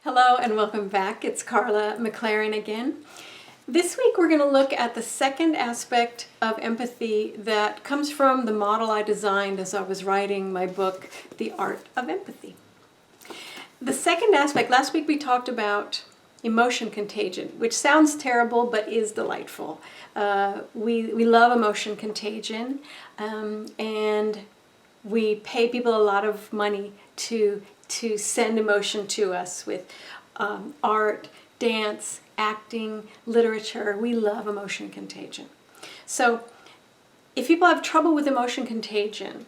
Hello and welcome back. It's Carla McLaren again. This week we're going to look at the second aspect of empathy that comes from the model I designed as I was writing my book, The Art of Empathy. The second aspect, last week we talked about emotion contagion, which sounds terrible but is delightful. We love emotion contagion, and we pay people a lot of money to send emotion to us with art, dance, acting, literature. We love emotion contagion. So if people have trouble with emotion contagion,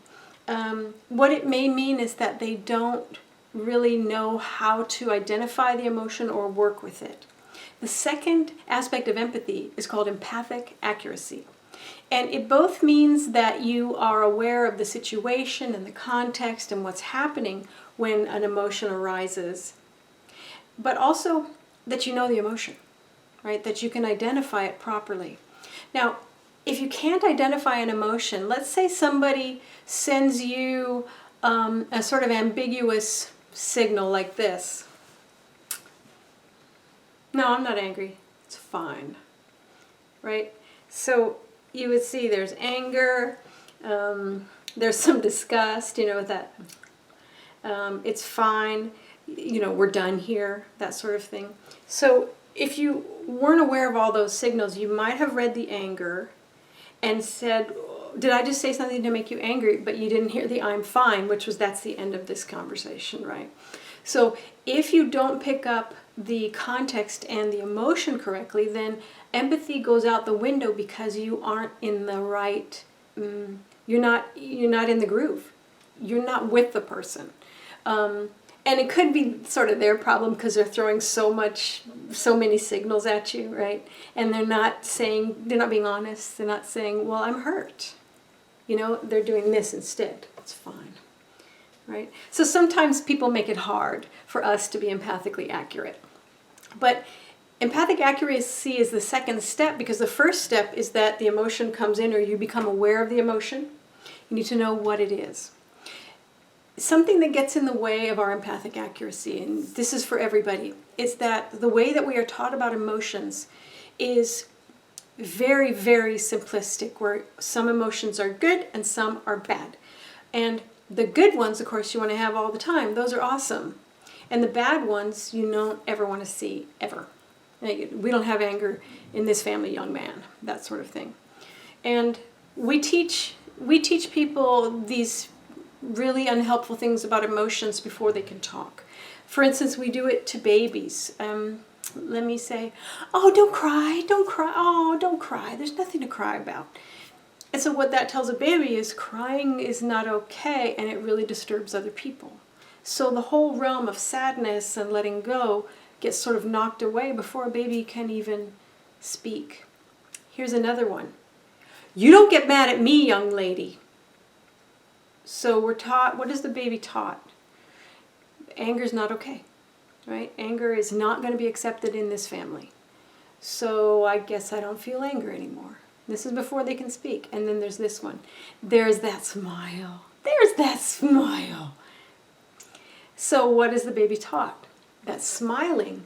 what it may mean is that they don't really know how to identify the emotion or work with it. The second aspect of empathy is called empathic accuracy. And it both means that you are aware of the situation and the context and what's happening when an emotion arises, but also that you know the emotion, right? That you can identify it properly. Now, if you can't identify an emotion, let's say somebody sends you a sort of ambiguous signal like this. No, I'm not angry. It's fine, right? So you would see there's anger, there's some disgust, with that, it's fine, we're done here, that sort of thing. So if you weren't aware of all those signals, you might have read the anger and said, did I just say something to make you angry? But you didn't hear the I'm fine, that's the end of this conversation, right? So if you don't pick up the context and the emotion correctly, then empathy goes out the window because you aren't in the right, you're not in the groove. You're not with the person. And it could be sort of their problem because they're throwing so many signals at you, right? And they're not being honest. They're not saying, well, I'm hurt. They're doing this instead. It's fine, right? So sometimes people make it hard for us to be empathically accurate. But empathic accuracy is the second step, because the first step is that the emotion comes in, or you become aware of the emotion. You need to know what it is. Something that gets in the way of our empathic accuracy, and this is for everybody, is that the way that we are taught about emotions is very, very simplistic, where some emotions are good and some are bad. And the good ones, of course, you want to have all the time. Those are awesome. And the bad ones you don't ever want to see, ever. We don't have anger in this family, young man, that sort of thing. And we teach people these really unhelpful things about emotions before they can talk. For instance, we do it to babies. Let me say, oh, don't cry, oh, don't cry, there's nothing to cry about. And so what that tells a baby is crying is not okay, and it really disturbs other people. So the whole realm of sadness and letting go gets sort of knocked away before a baby can even speak. Here's another one. You don't get mad at me, young lady. So we're taught, what is the baby taught? Anger is not okay, right? Anger is not going to be accepted in this family. So I guess I don't feel anger anymore. This is before they can speak. And then there's this one. There's that smile. There's that smile. So what is the baby taught? That smiling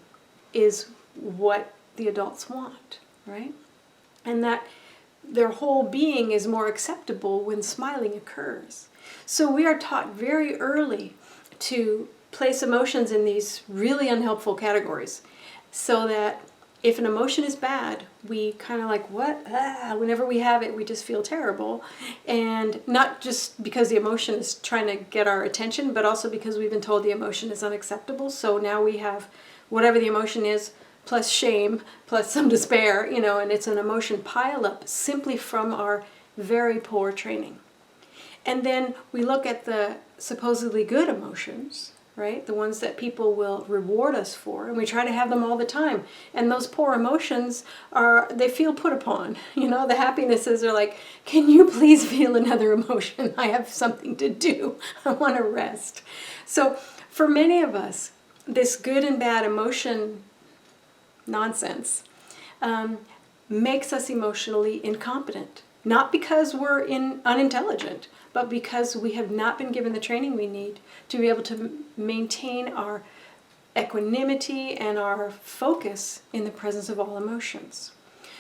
is what the adults want, right? And that their whole being is more acceptable when smiling occurs. So we are taught very early to place emotions in these really unhelpful categories, so that if an emotion is bad, we kind of like, what? Whenever we have it, we just feel terrible. And not just because the emotion is trying to get our attention, but also because we've been told the emotion is unacceptable. So now we have whatever the emotion is, plus shame, plus some despair, and it's an emotion pileup simply from our very poor training. And then we look at the supposedly good emotions, right? The ones that people will reward us for, and we try to have them all the time. And those poor emotions they feel put upon. The happinesses are like, can you please feel another emotion? I have something to do. I want to rest. So for many of us, this good and bad emotion nonsense makes us emotionally incompetent. Not because we're unintelligent, but because we have not been given the training we need to be able to maintain our equanimity and our focus in the presence of all emotions.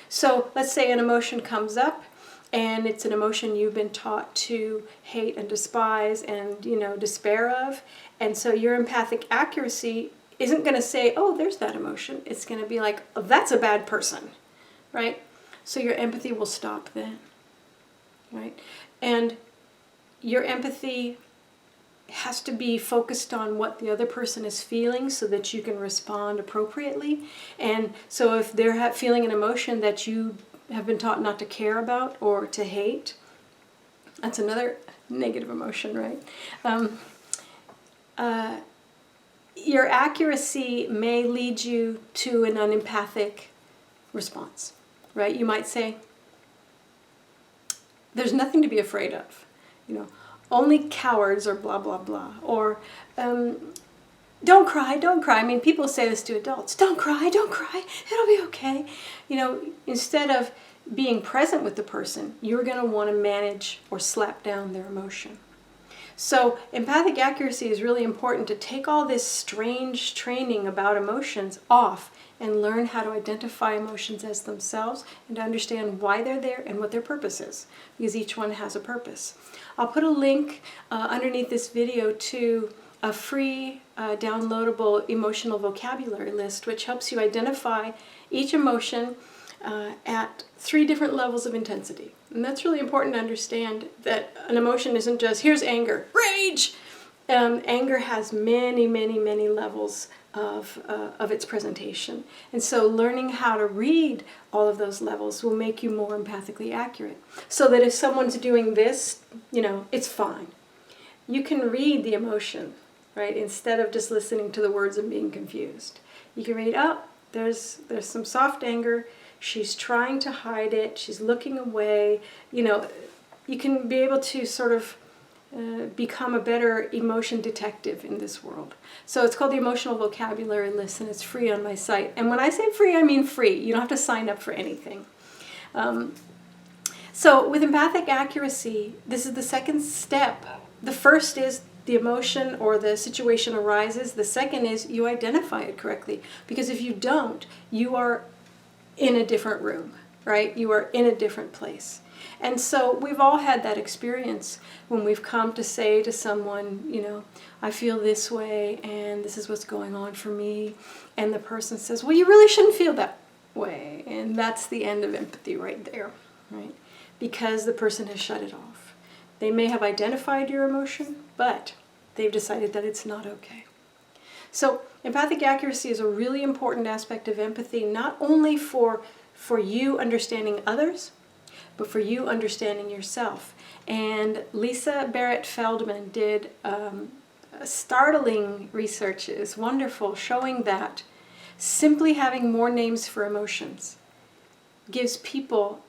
So let's say an emotion comes up, and it's an emotion you've been taught to hate and despise and, despair of. And so your empathic accuracy isn't going to say, oh, there's that emotion. It's going to be like, oh, that's a bad person, right? So your empathy will stop then, right? And your empathy has to be focused on what the other person is feeling so that you can respond appropriately. And so if they're feeling an emotion that you have been taught not to care about or to hate, that's another negative emotion, right? Your accuracy may lead you to an unempathic response, right? You might say, there's nothing to be afraid of, only cowards or blah, blah, blah. Or, don't cry, don't cry. I mean, people say this to adults. Don't cry, it'll be okay. Instead of being present with the person, you're going to want to manage or slap down their emotion. So empathic accuracy is really important to take all this strange training about emotions off and learn how to identify emotions as themselves and to understand why they're there and what their purpose is, because each one has a purpose. I'll put a link underneath this video to a free downloadable emotional vocabulary list, which helps you identify each emotion at 3 different levels of intensity. And that's really important to understand, that an emotion isn't just, here's anger, rage. Anger has many, many, many levels of its presentation. And so learning how to read all of those levels will make you more empathically accurate. So that if someone's doing this, it's fine. You can read the emotion, right? Instead of just listening to the words and being confused. You can read, oh, there's some soft anger. She's trying to hide it. She's looking away. You can be able to sort of become a better emotion detective in this world. So it's called the Emotional Vocabulary List, and it's free on my site. And when I say free, I mean free. You don't have to sign up for anything. So with empathic accuracy, this is the second step. The first is the emotion or the situation arises. The second is you identify it correctly. Because if you don't, you are in a different room, right? You are in a different place. And so we've all had that experience when we've come to say to someone, I feel this way and this is what's going on for me. And the person says, well, you really shouldn't feel that way. And that's the end of empathy right there, right? Because the person has shut it off. They may have identified your emotion, but they've decided that it's not okay. So empathic accuracy is a really important aspect of empathy, not only for you understanding others, but for you understanding yourself. And Lisa Barrett Feldman did startling research, is wonderful, showing that simply having more names for emotions gives people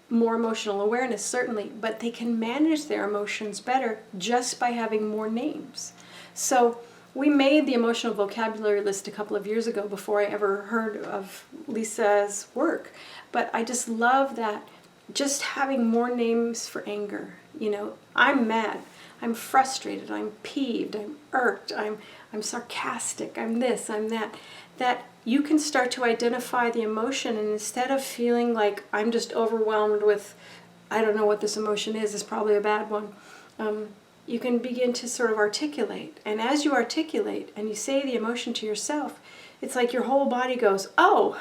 more emotional awareness, certainly, but they can manage their emotions better just by having more names. So we made the Emotional Vocabulary List a couple of years ago before I ever heard of Lisa's work. But I just love that, just having more names for anger. I'm mad, I'm frustrated, I'm peeved, I'm irked, I'm sarcastic, I'm this, I'm that. That you can start to identify the emotion, and instead of feeling like I'm just overwhelmed with, I don't know what this emotion is, it's probably a bad one, you can begin to sort of articulate. And as you articulate and you say the emotion to yourself, it's like your whole body goes, oh,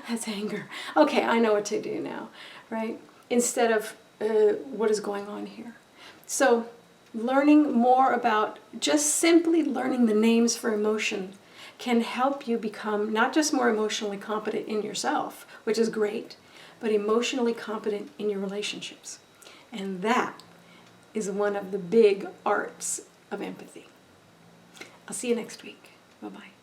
that's anger. Okay, I know what to do now, right? Instead of what is going on here. So learning more about just simply learning the names for emotion can help you become not just more emotionally competent in yourself, which is great, but emotionally competent in your relationships. And that is one of the big arts of empathy. I'll see you next week. Bye-bye.